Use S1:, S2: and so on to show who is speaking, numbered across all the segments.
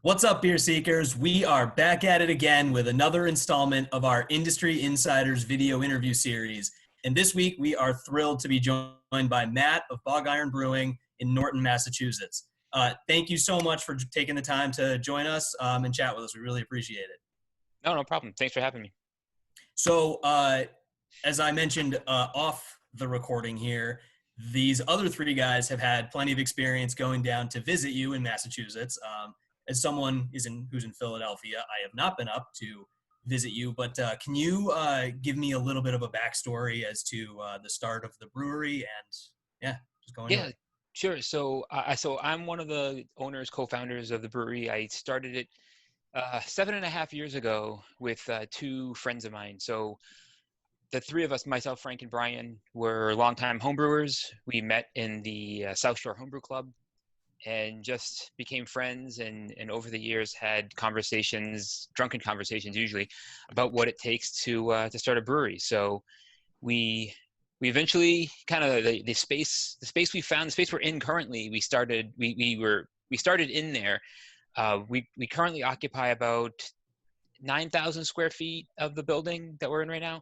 S1: What's up, beer seekers? We are back at it again with another installment of our Industry Insiders video interview series. And this week, we are thrilled to be joined by Matt of Bog Iron Brewing in Norton, Massachusetts. Thank you so much for taking the time to join us and chat with us. We really appreciate it.
S2: No problem. Thanks for having me.
S1: So, as I mentioned off the recording here, these other three guys have had plenty of experience going down to visit you in Massachusetts. As someone who's in Philadelphia, I have not been up to visit you, but can you give me a little bit of a backstory as to the start of the brewery and just going
S2: Yeah,
S1: on.
S2: sure. So I'm one of the owners, co-founders of the brewery. I started it 7.5 years ago with two friends of mine. So the three of us, myself, Frank, and Brian, were longtime homebrewers. We met in the South Shore Homebrew Club and just became friends, and over the years had conversations, drunken conversations usually, about what it takes to start a brewery. So we eventually kind of the space we found, the space we're in currently, we started in there. We currently occupy about 9,000 square feet of the building that we're in right now.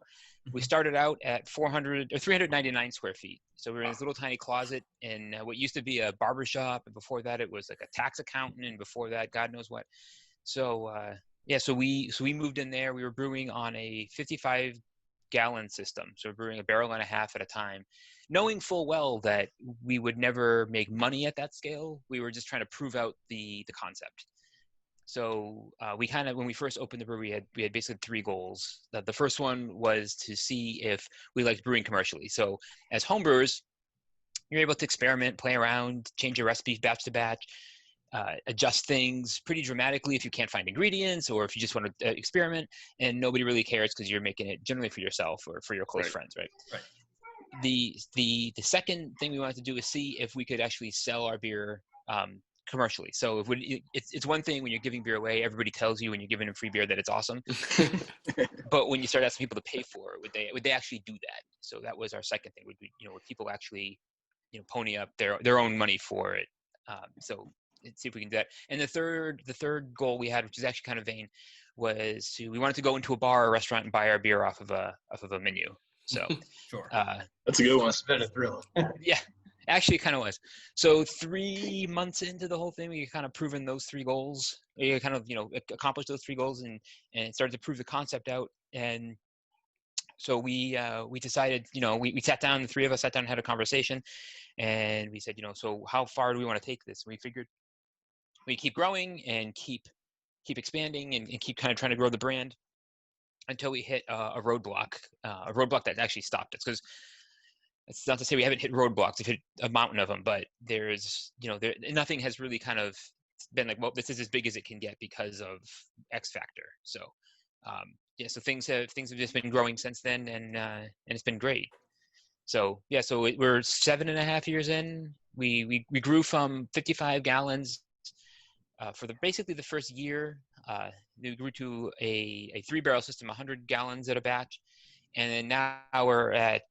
S2: We started out at 399 square feet. So we were in this little tiny closet in what used to be a barber shop, and before that it was like a tax accountant, and before that God knows what. So so we moved in there. We were brewing on a 55-gallon system, so we're brewing a barrel and a half at a time, knowing full well that we would never make money at that scale. We were just trying to prove out the concept. So when we first opened the brewery, we had basically three goals. The first one was to see if we liked brewing commercially. So as homebrewers, you're able to experiment, play around, change your recipe batch to batch, adjust things pretty dramatically if you can't find ingredients, or if you just want to experiment, and nobody really cares because you're making it generally for yourself or for your close friends, right?
S1: Right.
S2: The second thing we wanted to do is see if we could actually sell our beer commercially. So it's one thing when you're giving beer away, everybody tells you when you're giving them free beer that it's awesome. But when you start asking people to pay for it, would they actually do that? So that was our second thing. Would people actually pony up their own money for it? So let's see if we can do that. And the third goal we had, which is actually kind of vain, was we wanted to go into a bar or restaurant and buy our beer off of a menu. So
S1: Sure.
S3: That's a good one.
S1: It's been a thrill.
S2: Yeah. Actually, it kind of was. So 3 months into the whole thing, we kind of proven those three goals. We kind of, accomplished those three goals and started to prove the concept out. And so we decided, we sat down, the three of us sat down and had a conversation, and we said, so how far do we want to take this? And we figured we keep growing and keep expanding and keep kind of trying to grow the brand until we hit a roadblock that actually stopped us. Because it's not to say we haven't hit roadblocks. We've hit a mountain of them, but there's, nothing has really kind of been like, well, this is as big as it can get because of X factor. So, so things have just been growing since then, and it's been great. So, we're 7.5 years in. We grew from 55 gallons for basically the first year. We grew to a 3-barrel system, 100 gallons at a batch. And then now we're at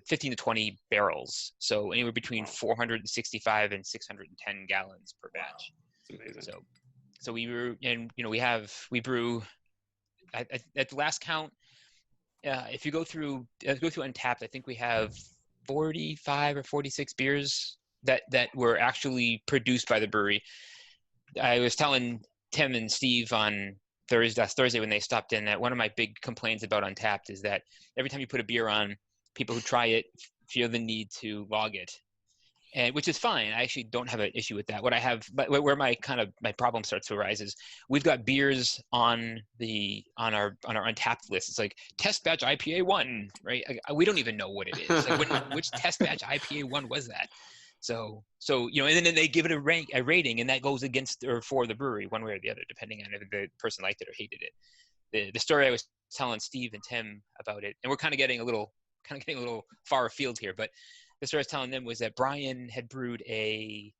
S2: 15 to 20 barrels. So anywhere between 465 and 610 gallons per batch.
S3: That's amazing.
S2: So we brew at the last count. If you go through Untapped, I think we have 45 or 46 beers that were actually produced by the brewery. I was telling Tim and Steve on Thursday when they stopped in that one of my big complaints about Untapped is that every time you put a beer on, people who try it feel the need to log it, and which is fine. I actually don't have an issue with that. Where my problem starts to arise is we've got beers on our Untapped list. It's like test batch IPA 1, right? We don't even know what it is. Like which test batch IPA 1 was that? So and then they give it a rating, and that goes against or for the brewery one way or the other, depending on if the person liked it or hated it. The story I was telling Steve and Tim about it, and we're kind of getting a little far afield here, but the story I was telling them was that Brian had brewed a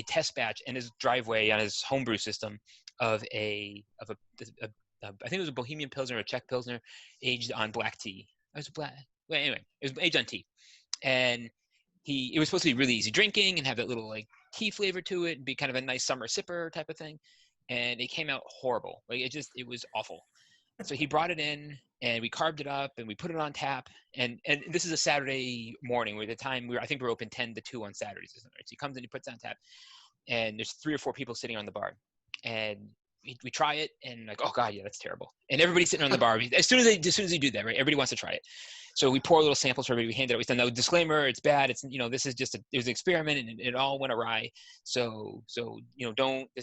S2: test batch in his driveway on his homebrew system of I think it was a Bohemian Pilsner or a Czech Pilsner aged on black tea. It was aged on tea, and it was supposed to be really easy drinking and have that little like tea flavor to it and be kind of a nice summer sipper type of thing. and it came out horrible. Like it was awful. So he brought it in, and we carved it up, and we put it on tap. And this is a Saturday morning, where the time I think we're open 10 to 2 on Saturdays. So he comes in, he puts it on tap, and there's 3 or 4 people sitting on the bar, and we try it, and like, oh god, yeah, that's terrible. And everybody's sitting on the bar. As soon as they do that, right, everybody wants to try it. So we pour little samples for everybody. We hand it out. We said, no, disclaimer, it's bad. It's, this is just it was an experiment, and it all went awry. So this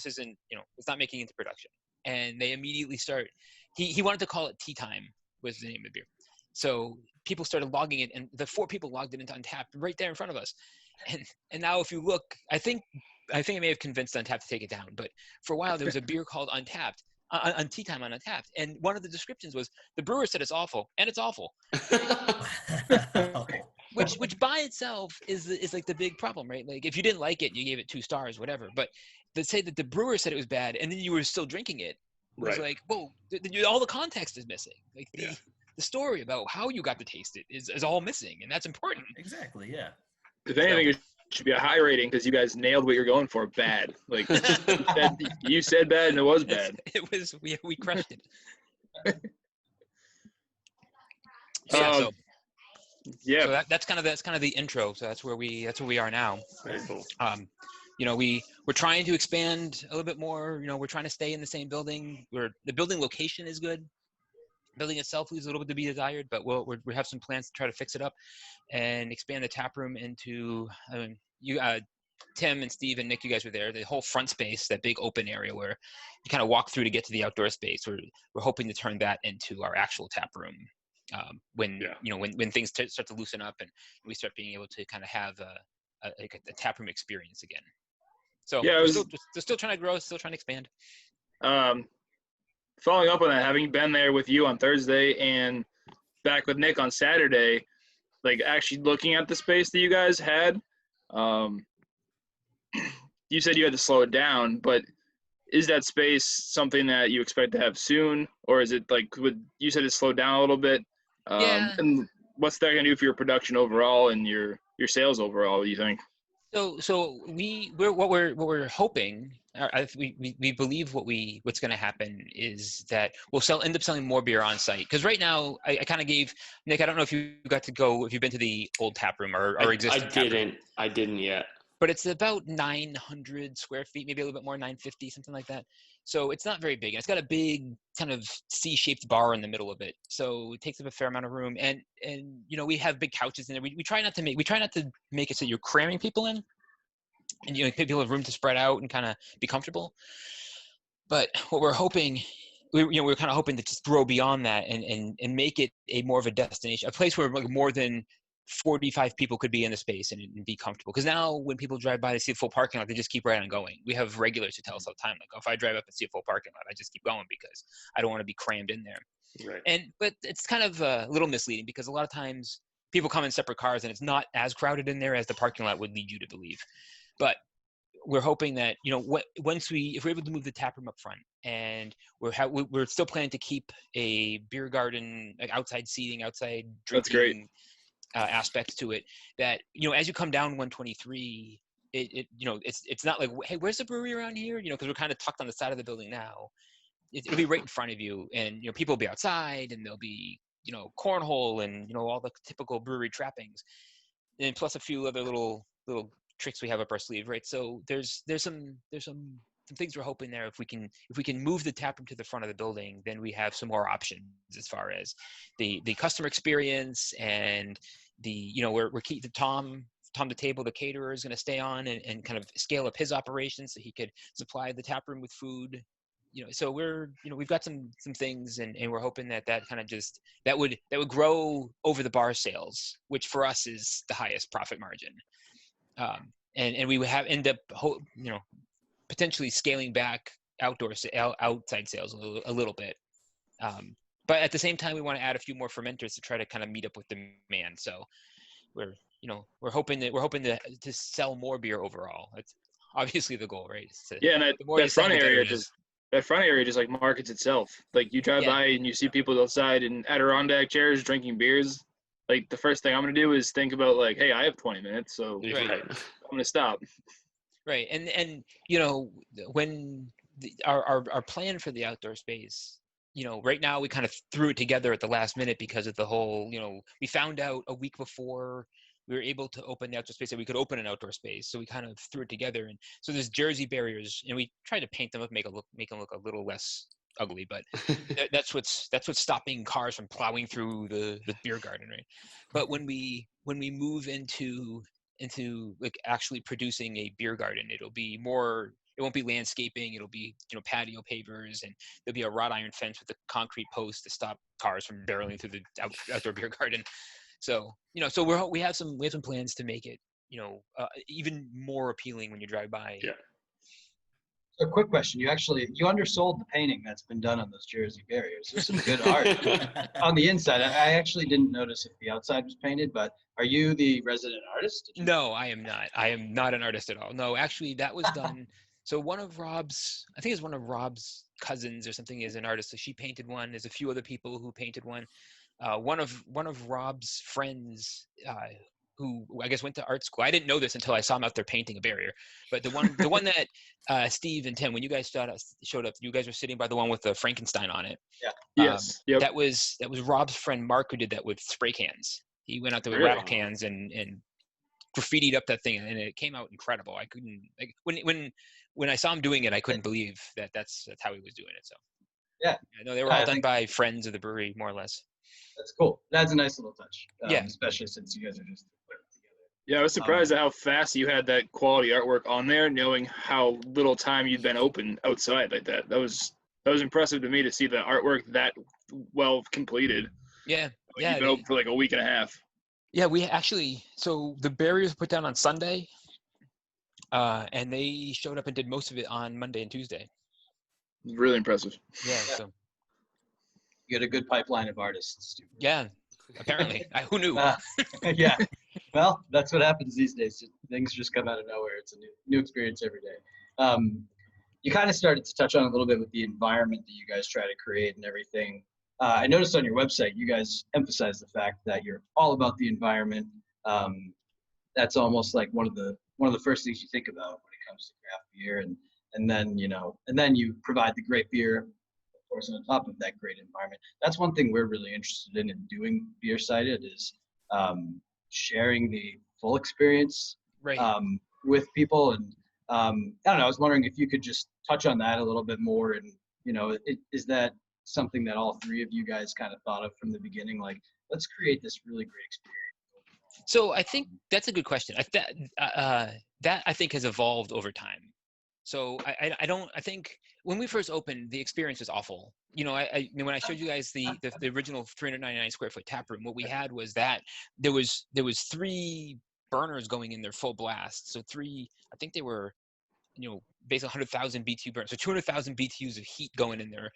S2: isn't, it's not making it into production. And they immediately start. He wanted to call it Tea Time was the name of the beer. So people started logging it, and the 4 people logged it into Untapped right there in front of us. And now if you look, I think I may have convinced Untapped to take it down, but for a while there was a beer called Untapped, on Tea Time on Untapped, and one of the descriptions was the brewer said it's awful, and it's awful. which by itself is like the big problem, right? Like if you didn't like it, you gave it 2 stars, whatever. But to say that the brewer said it was bad, and then you were still drinking it, was like, whoa, all the context is missing. Like the story about how you got to taste it is all missing, and that's important.
S1: Exactly, yeah.
S3: If anything, it should be a high rating because you guys nailed what you're going for. Bad. Like you said bad, and it was bad.
S2: It was. We crushed it.
S3: So
S2: that's kind of the intro. So that's where we are now.
S4: Very cool.
S2: We're trying to expand a little bit more. We're trying to stay in the same building. The building location is good. The building itself leaves a little bit to be desired, but we have some plans to try to fix it up and expand the tap room into. Tim and Steve and Nick, you guys were there. The whole front space, that big open area where you kind of walk through to get to the outdoor space. We're hoping to turn that into our actual tap room when things start to loosen up and we start being able to kind of have a tap room experience again. So we're still trying to grow, still trying to expand.
S3: Following up on that, having been there with you on Thursday and back with Nick on Saturday, like actually looking at the space that you guys had, you said you had to slow it down, but is that space something that you expect to have soon, or is it like you said it slowed down a little bit? And what's that going to do for your production overall and your sales overall, do you think?
S2: So what we're hoping, we believe what's going to happen is that we'll end up selling more beer on site. Because right now, I kind of gave Nick. I don't know if you got to go, if you've been to the old tap room or existing.
S4: I didn't yet.
S2: But it's about 900 square feet, maybe a little bit more, 950, something like that. So it's not very big. And it's got a big kind of C-shaped bar in the middle of it. So it takes up a fair amount of room. And we have big couches in there. We try not to make it so you're cramming people in. And people have room to spread out and kind of be comfortable. But what we're hoping, we're kind of hoping to just grow beyond that and make it more of a destination, a place where like more than 45 people could be in the space and be comfortable. Because now when people drive by, they see a full parking lot, they just keep right on going. We have regulars who tell us all the time, like, if I drive up and see a full parking lot, I just keep going because I don't want to be crammed in there.
S4: Right.
S2: But it's kind of a little misleading because a lot of times people come in separate cars and it's not as crowded in there as the parking lot would lead you to believe. But we're hoping that, if we're able to move the tap room up front, and we're still planning to keep a beer garden, like outside seating, outside drinking.
S3: That's great.
S2: Aspects to it, that as you come down 123, it's not like, hey, where's the brewery around here, because we're kind of tucked on the side of the building now. It'll be right in front of you, and people will be outside, and there'll be cornhole and all the typical brewery trappings, and plus a few other little tricks we have up our sleeve, right? So there's some things we're hoping there. If we can move the tap room to the front of the building, then we have some more options as far as the customer experience, and we're keeping Tom the table, the caterer, is going to stay on and kind of scale up his operations so he could supply the tap room with food. So we've got some things, and we're hoping that kind of just that would grow over the bar sales, which for us is the highest profit margin. And we would end up potentially scaling back outside sales a little bit. But at the same time, we want to add a few more fermenters to try to kind of meet up with demand. So we're hoping to sell more beer overall. That's obviously the goal, right?
S3: And that front area just like markets itself. Like you drive by and you see people outside in Adirondack chairs drinking beers. Like the first thing I'm going to do is think about like, hey, I have 20 minutes, so
S2: right.
S3: I'm going to stop.
S2: Right. And when our plan for the outdoor space, right now we kind of threw it together at the last minute because of the whole, we found out a week before we were able to open the outdoor space that we could open an outdoor space. So we kind of threw it together. And so there's Jersey barriers, and we tried to paint them up, make them look a little less ugly, but that's what's stopping cars from plowing through the beer garden, right? But when we move into like actually producing a beer garden, it won't be landscaping. It'll be, patio pavers, and there'll be a wrought iron fence with a concrete post to stop cars from barreling through the outdoor beer garden. So, so we have some plans to make it, even more appealing when you drive by.
S4: Yeah.
S5: So a quick question. You undersold the painting that's been done on those Jersey barriers. There's some good art on the inside. I actually didn't notice if the outside was painted, but are you the resident artist?
S2: No, I am not. I am not an artist at all. No, actually that was done. So one of Rob's cousins or something is an artist. So she painted one. There's a few other people who painted one. One of Rob's friends, who I guess went to art school. I didn't know this until I saw him out there painting a barrier. But the one that Steve and Tim, when you guys showed up, you guys were sitting by the one with the Frankenstein on it.
S5: Yeah.
S3: Yes. Yep.
S2: That was Rob's friend Mark, who did that with spray cans. He went out there with rattle cans and graffitied up that thing, and it came out incredible. I couldn't, like, when I saw him doing it, I couldn't believe that that's how he was doing it. So
S5: yeah,
S2: no, they were all done by friends of the brewery, more or less.
S5: That's cool. That's a nice little touch.
S2: Yeah,
S5: especially since you guys are just putting it together.
S3: Yeah, I was surprised at how fast you had that quality artwork on there, knowing how little time you'd been open outside like that. That was impressive to me to see the artwork that well completed.
S2: Yeah,
S3: You've been open for like a week and a half.
S2: Yeah, we actually, so the barriers were put down on Sunday, and they showed up and did most of it on Monday and Tuesday.
S3: Really impressive.
S2: Yeah. So
S5: you got a good pipeline of artists.
S2: Yeah, apparently. Who knew?
S5: Yeah. Well, that's what happens these days. Things just come out of nowhere. It's a new experience every day. You kind of started to touch on a little bit with the environment that you guys try to create and everything. I noticed on your website, you guys emphasize the fact that you're all about the environment. That's almost like one of the first things you think about when it comes to craft beer, and then you provide the great beer, of course, on top of that great environment. That's one thing we're really interested in doing BeerSighted is sharing the full experience with people. And I don't know, I was wondering if you could just touch on that a little bit more. And is that something that all three of you guys kind of thought of from the beginning? Like, let's create this really great experience.
S2: So I think that's a good question. That I think has evolved over time. So I think when we first opened, the experience was awful. When I showed you guys the original 399 square foot tap room, what we had was that there was 3 burners going in there full blast. So I think they were, basically 100,000 BTU burners. So 200,000 BTUs of heat going in there.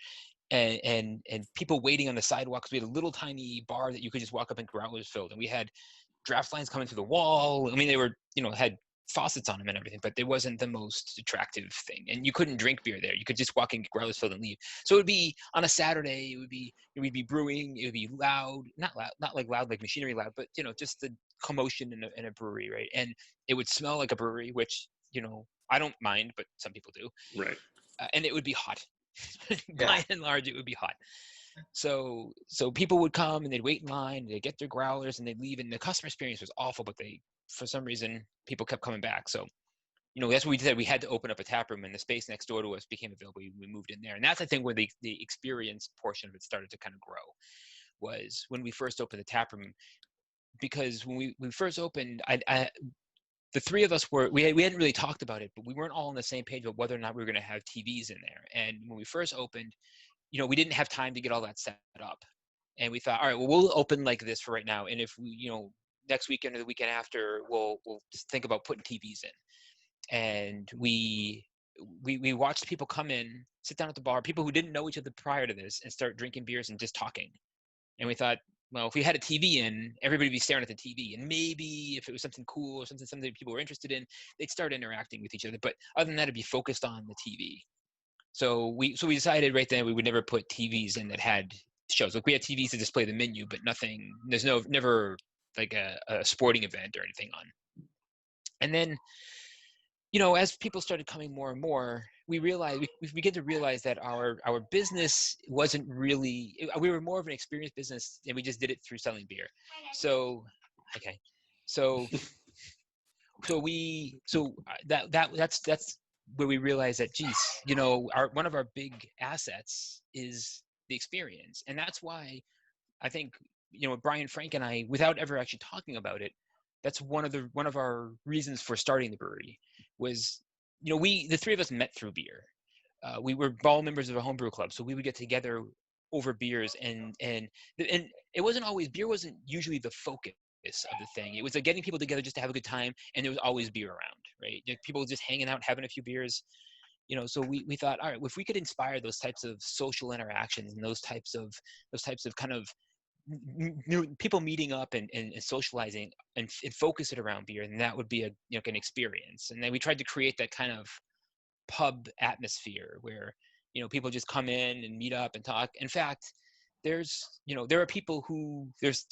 S2: And people waiting on the sidewalks. We had a little tiny bar that you could just walk up and growlers filled, and we had draft lines coming through the wall. I mean, they were, had faucets on them and everything, but it wasn't the most attractive thing. And you couldn't drink beer there. You could just walk in, get growlers filled, and leave. So it would be on a Saturday. We'd be brewing. It would be loud, not loud like machinery loud, but just the commotion in a brewery, right? And it would smell like a brewery, which I don't mind, but some people do.
S4: Right.
S2: And it would be hot. By and large, it would be hot. So people would come and they'd wait in line, they'd get their growlers, and they'd leave. And the customer experience was awful, but for some reason, people kept coming back. So, that's what we did. We had to open up a tap room, and the space next door to us became available. We moved in there, and that's, I think, where the experience portion of it started to kind of grow. Was when we first opened the tap room, because when we first opened, the three of us we hadn't really talked about it, but we weren't all on the same page about whether or not we were going to have TVs in there. And when we first opened, we didn't have time to get all that set up. And we thought, all right, well, we'll open like this for right now. And if we, next weekend or the weekend after, we'll just think about putting TVs in. And we watched people come in, sit down at the bar, people who didn't know each other prior to this, and start drinking beers and just talking. And we thought, well, if we had a TV in, everybody would be staring at the TV. And maybe if it was something cool or something people were interested in, they'd start interacting with each other. But other than that, it'd be focused on the TV. So we decided right then we would never put TVs in that had shows. Like, we had TVs to display the menu, but there's never like a sporting event or anything on. And then, as people started coming more and more, we realized we began to realize that our business wasn't really, we were more of an experienced business, and we just did it through selling beer. So okay, so that's where we realized that, geez, you know, one of our big assets is the experience. And that's why I think, you know, Brian, Frank, and I, without ever actually talking about it, that's one of our reasons for starting the brewery was, you know, the three of us met through beer. We were all members of a homebrew club, so we would get together over beers, and it wasn't always, beer wasn't usually the focus of the thing. It was like getting people together just to have a good time, and there was always beer around, right? Like people just hanging out, having a few beers, you know. So we thought, all right, if we could inspire those types of social interactions and those types of kind of people meeting up and socializing and focus it around beer, and that would be an experience. And then we tried to create that kind of pub atmosphere where, you know, people just come in and meet up and talk. In fact, there are people who there's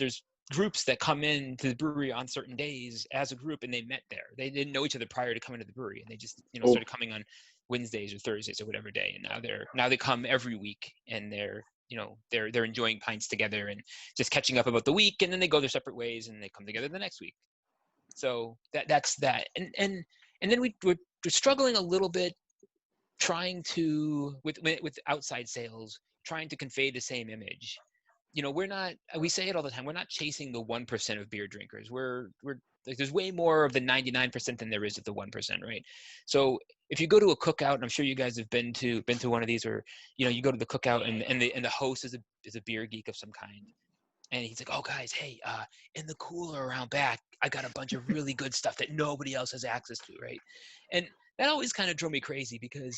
S2: groups that come in to the brewery on certain days as a group, and they met there. They didn't know each other prior to coming to the brewery, and they just, you know, started coming on Wednesdays or Thursdays or whatever day, and now they come every week, and they're enjoying pints together and just catching up about the week, and then they go their separate ways and they come together the next week. So that's that. And then we're struggling a little bit trying to with outside sales, trying to convey the same image. You know, we say it all the time, we're not chasing the 1% of beer drinkers. We're like, there's way more of the 99% than there is of the 1%, right? So if you go to a cookout, and I'm sure you guys have been to one of these, or, you know, you go to the cookout and the host is a beer geek of some kind. And he's like, oh guys, hey, in the cooler around back, I got a bunch of really good stuff that nobody else has access to, right? And that always kind of drove me crazy, because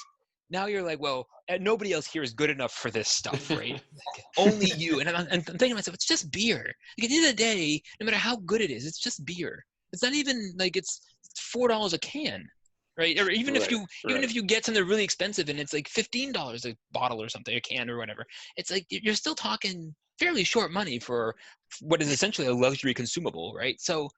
S2: now you're like, well, nobody else here is good enough for this stuff, right? Like, only you. And I'm thinking to myself, it's just beer. Like, at the end of the day, no matter how good it is, it's just beer. It's not even like it's $4 a can, right? Or even if you get something really expensive and it's like $15 a bottle or something, a can or whatever, it's like you're still talking fairly short money for what is essentially a luxury consumable, right? So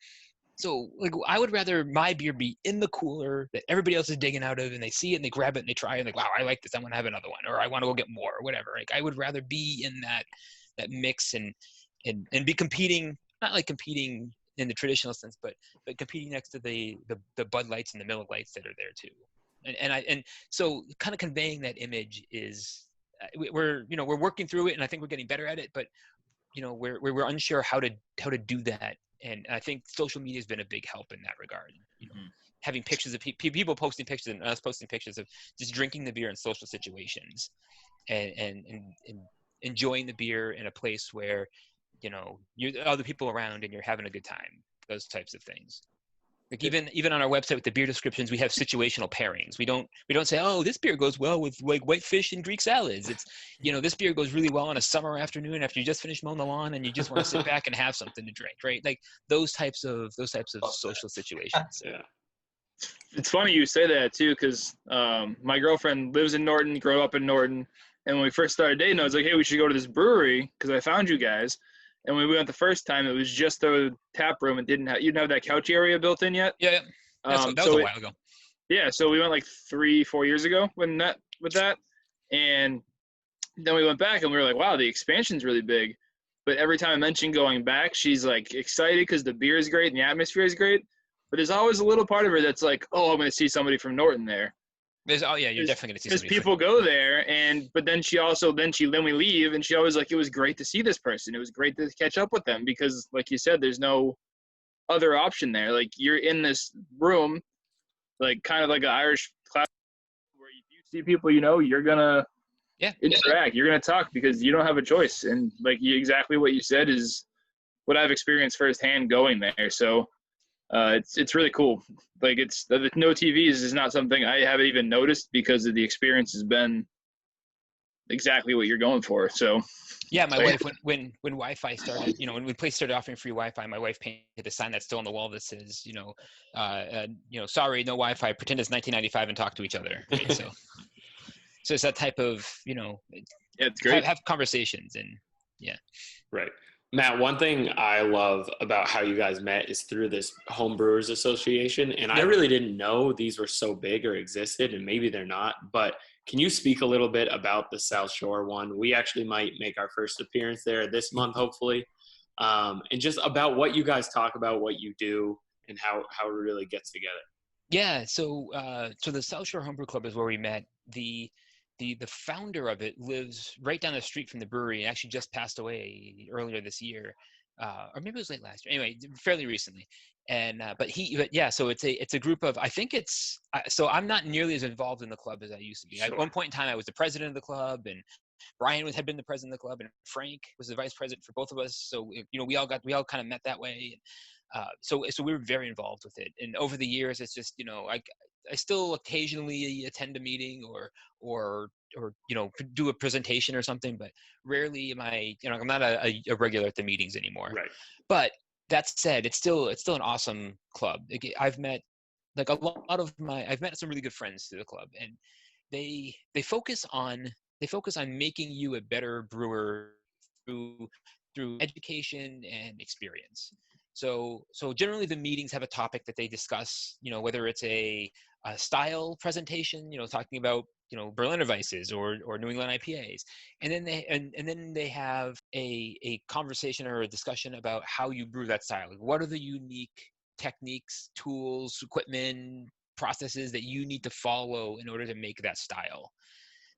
S2: like, I would rather my beer be in the cooler that everybody else is digging out of, and they see it and they grab it and they try it and like, wow, I like this, I want to have another one, or I want to go get more, or whatever. Like, I would rather be in that mix and be competing, not like competing in the traditional sense, but competing next to the Bud Lights and the Miller Lights that are there too. And so kind of conveying that image is, we're working through it, and I think we're getting better at it, but, you know, we're unsure how to do that. And I think social media has been a big help in that regard. You know, having pictures of people posting pictures and us posting pictures of just drinking the beer in social situations, and enjoying the beer in a place where, you know, you're other people around and you're having a good time. Those types of things. Like even on our website with the beer descriptions, we have situational pairings. We don't say, oh, this beer goes well with like whitefish and Greek salads. It's, you know, this beer goes really well on a summer afternoon after you just finished mowing the lawn and you just want to sit back and have something to drink, right? Like those types of social situations.
S3: Yeah. It's funny you say that too, because my girlfriend lives in Norton, grew up in Norton, and when we first started dating, I was like, hey, we should go to this brewery because I found you guys. And when we went the first time, it was just a tap room and you didn't have that couch area built in yet.
S2: Yeah. That was a while ago.
S3: Yeah, so we went like 3-4 years ago with that. And then we went back and we were like, wow, the expansion's really big. But every time I mention going back, she's like excited because the beer is great and the atmosphere is great. But there's always a little part of her that's like, oh, I'm going to see somebody from Norton there.
S2: You're definitely going to see somebody.
S3: Because people go there, but then we leave, and she always like, it was great to see this person. It was great to catch up with them because, like you said, there's no other option there. Like, you're in this room, like kind of like an Irish class, where if you see people, you know, you're gonna interact, you're gonna talk because you don't have a choice. And like exactly what you said is what I've experienced firsthand going there. So it's really cool. Like, it's no TVs is not something I haven't even noticed because of the experience has been exactly what you're going for. So
S2: yeah, my wife, when Wi-Fi started, you know, when place started offering free Wi-Fi, my wife painted a sign that's still on the wall that says, sorry, no Wi-Fi, pretend it's 1995 and talk to each other. Right? So it's that type of, you know,
S4: yeah, it's great.
S2: Have conversations and yeah.
S4: Right. Matt, one thing I love about how you guys met is through this Home Brewers Association. And I really didn't know these were so big or existed, and maybe they're not. But can you speak a little bit about the South Shore one? We actually might make our first appearance there this month, hopefully. And just about what you guys talk about, what you do, and how it really gets together.
S2: Yeah, so the South Shore Homebrew Club is where we met. The founder of it lives right down the street from the brewery. Actually, just passed away earlier this year, or maybe it was late last year. Anyway, fairly recently. And so it's a group of, I think so I'm not nearly as involved in the club as I used to be.
S4: Sure.
S2: At one point in time, I was the president of the club, and Brian had been the president of the club, and Frank was the vice president for both of us. So we all kind of met that way. So we were very involved with it. And over the years, it's just I still occasionally attend a meeting or do a presentation or something, but rarely am I. I'm not a regular at the meetings anymore.
S4: Right.
S2: But that said, it's still an awesome club. I've met I've met some really good friends through the club, and they focus on making you a better brewer through education and experience. So generally the meetings have a topic that they discuss, whether it's a style presentation, talking about, Berliner Weisses or New England IPAs. And then they have a conversation or a discussion about how you brew that style. Like, what are the unique techniques, tools, equipment, processes that you need to follow in order to make that style.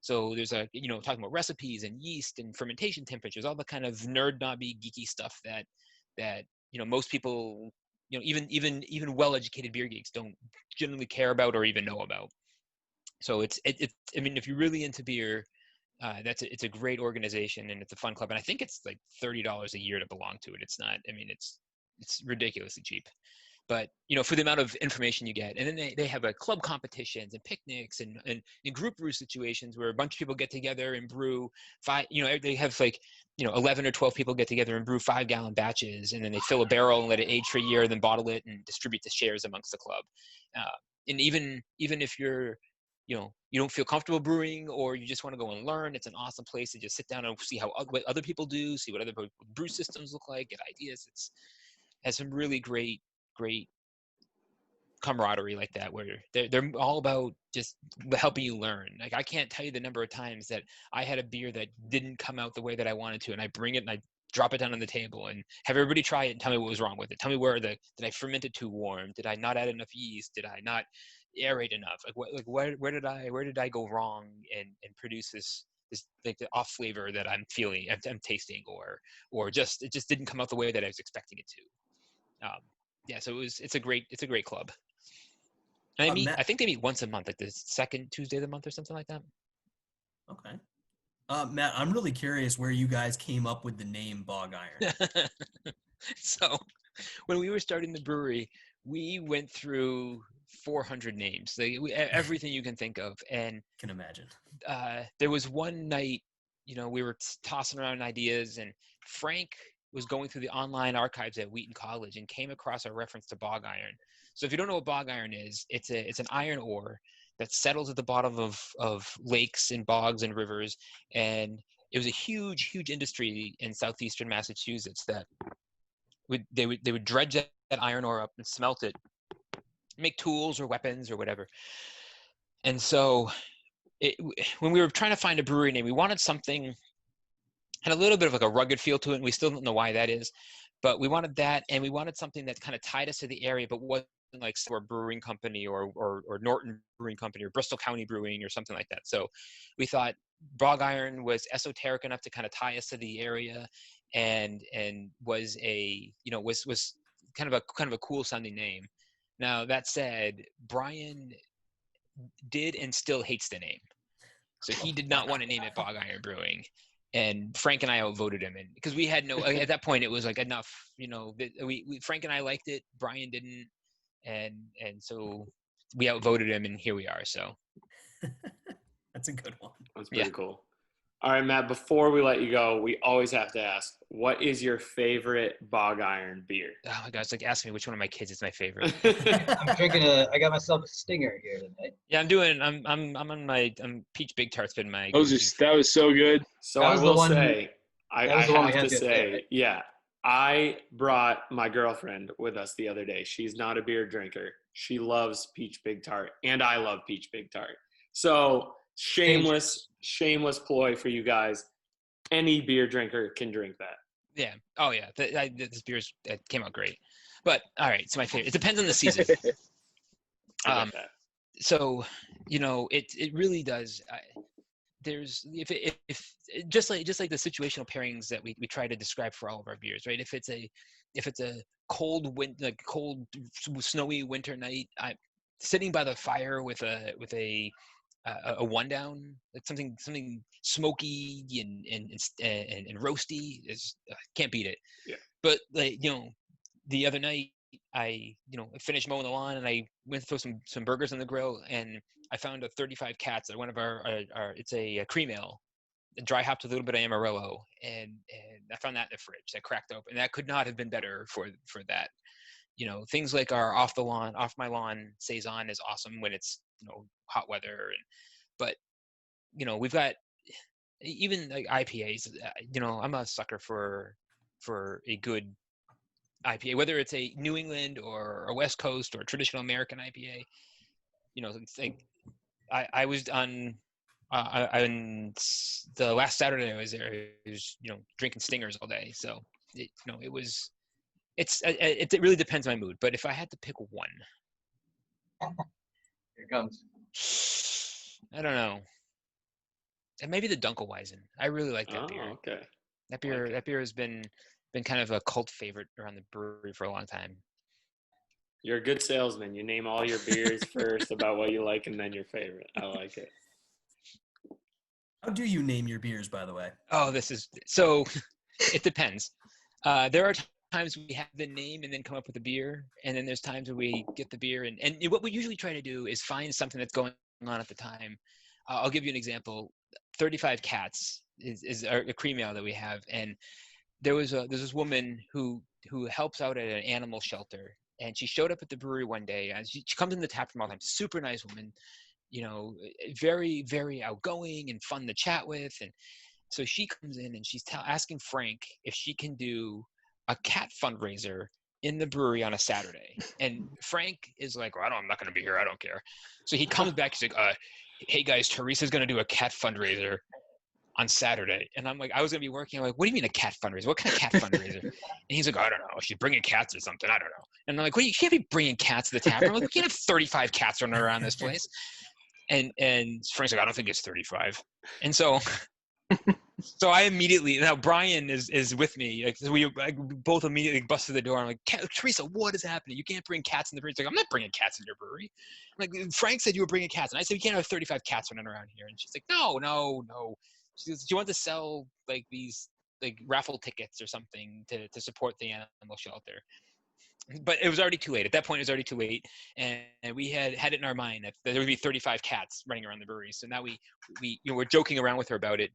S2: So there's talking about recipes and yeast and fermentation temperatures, all the kind of nerd knobby geeky stuff that most people, even well-educated beer geeks don't generally care about or even know about. So if you're really into beer, it's a great organization, and it's a fun club. And I think it's like $30 a year to belong to it. It's not, it's ridiculously cheap. But for the amount of information you get, and then they have club competitions and picnics and group brew situations where a bunch of people get together and brew five. They have 11 or 12 people get together and brew 5-gallon batches, and then they fill a barrel and let it age for a year, then bottle it and distribute the shares amongst the club. And even if you're you don't feel comfortable brewing, or you just want to go and learn, it's an awesome place to just sit down and see what other people do, see what other brew systems look like, get ideas. It has some really great camaraderie like that, where they're all about just helping you learn. Like, I can't tell you the number of times that I had a beer that didn't come out the way that I wanted to, and I bring it and I drop it down on the table and have everybody try it and tell me what was wrong with it. Tell me did I ferment it too warm? Did I not add enough yeast? Did I not aerate enough? Where did I go wrong and produce this like the off flavor that I'm feeling, I'm tasting, or just it just didn't come out the way that I was expecting it to. So it's a great club. And I think they meet once a month, like the second Tuesday of the month or something like that.
S1: Okay. Matt, I'm really curious where you guys came up with the name Bog Iron.
S2: So when we were starting the brewery, we went through 400 names, everything you can think of. And
S1: can imagine.
S2: There was one night, we were tossing around ideas, and Frank was going through the online archives at Wheaton College and came across a reference to bog iron. So if you don't know what bog iron is, it's an iron ore that settles at the bottom of lakes and bogs and rivers. And it was a huge industry in southeastern Massachusetts that they would dredge that iron ore up and smelt it, make tools or weapons or whatever. And so when we were trying to find a brewery name, we wanted something had a little bit of like a rugged feel to it, and we still don't know why that is, but we wanted that, and we wanted something that kind of tied us to the area, but wasn't like Store Brewing Company or Norton Brewing Company or Bristol County Brewing or something like that. So we thought bog iron was esoteric enough to kind of tie us to the area, and was was kind of a cool sounding name. Now that said, Brian did and still hates the name, so he did not want to name it Bog Iron Brewing. And Frank and I outvoted him, and because we had at that point it was like enough, we Frank and I liked it, Brian didn't, and so we outvoted him, and here we are. So
S1: that's a good one.
S4: That's pretty cool. All right, Matt, before we let you go, we always have to ask, what is your favorite bog iron beer?
S2: Oh my God, it's like asking me which one of my kids is my favorite.
S5: I'm drinking I got myself a Stinger here tonight.
S2: Yeah, I'm on my Peach Big Tart's been my
S3: that was so good.
S4: So I will say, I have to say, I brought my girlfriend with us the other day. She's not a beer drinker. She loves peach big tart, and I love peach big tart. So shameless ploy for you guys. Any beer drinker can drink that.
S2: Yeah. Oh yeah. This beer's it came out great. But all right, so my favorite. It depends on the season.
S4: I get that.
S2: So, it really does. There's if just like the situational pairings that we try to describe for all of our beers, right? If it's a cold snowy winter night, I'm sitting by the fire with a one down, like something smoky and roasty is can't beat it.
S4: Yeah.
S2: But the other night I finished mowing the lawn and I went to throw some burgers on the grill, and I found a 35 Cats at one of our it's a cream ale, dry hopped with a little bit of Amarillo, and I found that in the fridge. That cracked open, and that could not have been better for that. Things like our off my lawn saison is awesome when it's hot weather, but we've got even like IPAs. I'm a sucker for a good IPA, whether it's a New England or a West Coast or a traditional American IPA. It's like I was on the last Saturday I was there. I was drinking Stingers all day, so it really depends on my mood. But if I had to pick one,
S5: here it comes.
S2: I don't know. And maybe the Dunkelweizen. I really like that beer.
S4: Okay.
S2: That beer has been kind of a cult favorite around the brewery for a long time.
S4: You're a good salesman. You name all your beers first about what you like and then your favorite. I like it.
S1: How do you name your beers, by the way?
S2: Oh, it depends. There are times we have the name and then come up with a beer, and then there's times where we get the beer and what we usually try to do is find something that's going on at the time. I'll give you an example. 35 Cats is a cream ale that we have, and there's this woman who helps out at an animal shelter, and she showed up at the brewery one day, and she comes in the tap room all the time. Super nice woman, very, very outgoing and fun to chat with. And so she comes in and she's asking Frank if she can do a cat fundraiser in the brewery on a Saturday. And Frank is like, well, I'm not going to be here. I don't care. So he comes back. He's like, hey guys, Teresa's going to do a cat fundraiser on Saturday. And I'm like, I was going to be working. I'm like, what do you mean a cat fundraiser? What kind of cat fundraiser? And he's like, I don't know. She's bringing cats or something. I don't know. And I'm like, well, you can't be bringing cats to the tap room. I'm like, we can't have 35 cats running around this place. And Frank's like, I don't think it's 35. And so I immediately, now Brian is with me. Like, so we both immediately bust through the door. I'm like, Teresa, what is happening? You can't bring cats in the brewery. She's like, I'm not bringing cats in your brewery. I'm like, Frank said you were bringing cats. And I said, we can't have 35 cats running around here. And she's like, no. She goes, do you want to sell like these like raffle tickets or something to support the animal shelter? But it was already too late. At that point, it was already too late, and we had it in our mind that there would be 35 cats running around the brewery. So now we we're joking around with her about it,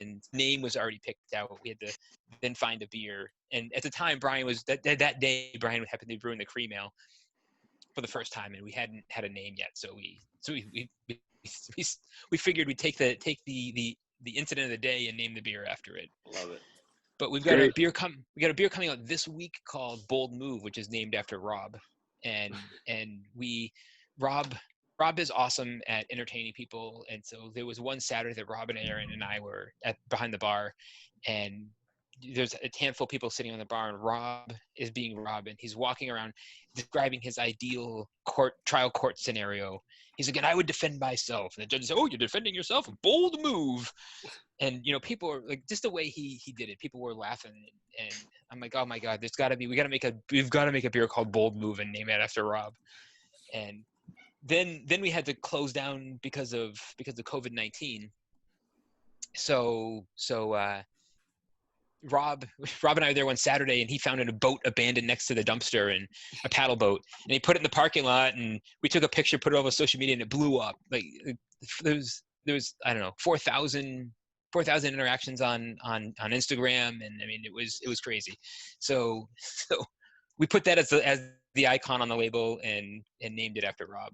S2: and name was already picked out. We had to then find a beer, and at the time, Brian was that day. Brian happened to be brewing the cream ale for the first time, and we hadn't had a name yet. So we figured we'd take the incident of the day and name the beer after it.
S4: Love it.
S2: But we've got a beer coming out this week called Bold Move, which is named after Rob. And Rob is awesome at entertaining people. And so there was one Saturday that Rob and Aaron and I were behind the bar, and there's a handful of people sitting on the bar, and Rob is being Rob, and he's walking around describing his ideal trial court scenario. He's like, and I would defend myself. And the judge said, oh, you're defending yourself? Bold move. And, people are like, just the way he did it, people were laughing. And I'm like, oh my God, we've got to make a beer called Bold Move and name it after Rob. And then we had to close down because of COVID-19. So Rob and I were there one Saturday, and he found a boat abandoned next to the dumpster, and a paddle boat, and he put it in the parking lot, and we took a picture, put it over social media, and it blew up. Like there was I don't know, 4,000 interactions on Instagram, and I mean it was crazy. So we put that as the icon on the label and named it after Rob.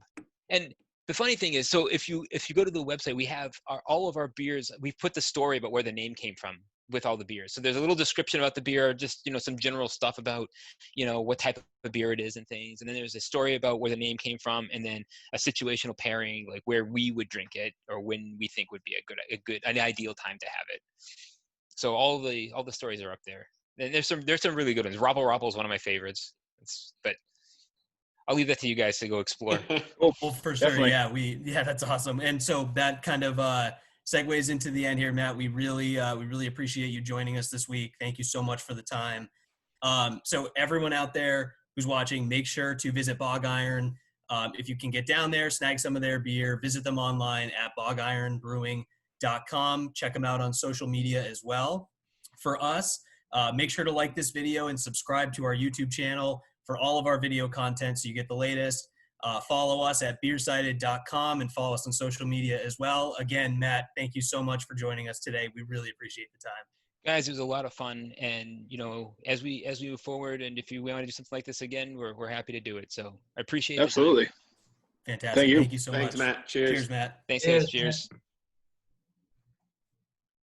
S2: And the funny thing is, so if you go to the website, we have all of our beers. We've put the story about where the name came from with all the beers. So there's a little description about the beer, just, you know, some general stuff about, you know, what type of beer it is and things. And then there's a story about where the name came from, and then a situational pairing, like where we would drink it or when we think would be an ideal time to have it. So all the stories are up there. And there's some really good ones. Robble Robble is one of my favorites. But I'll leave that to you guys to go explore.
S1: Well, for sure.
S3: Definitely.
S1: Yeah, that's awesome. And so that kind of segues into the end here, Matt. We really appreciate you joining us this week. Thank you so much for the time. So everyone out there who's watching, make sure to visit Bog Iron. If you can get down there, snag some of their beer, visit them online at bogironbrewing.com. Check them out on social media as well. For us, make sure to like this video and subscribe to our YouTube channel for all of our video content so you get the latest. Follow us at BeerSighted.com and follow us on social media as well. Again, Matt, thank you so much for joining us today. We really appreciate the time.
S2: Guys, it was a lot of fun, and you know, as we move forward, and if you want to do something like this again, we're happy to do it. So I appreciate it.
S3: Absolutely.
S1: Fantastic. Thank you so much.
S4: Thanks, Matt. Cheers.
S1: Cheers, Matt.
S2: Thanks, guys. Cheers.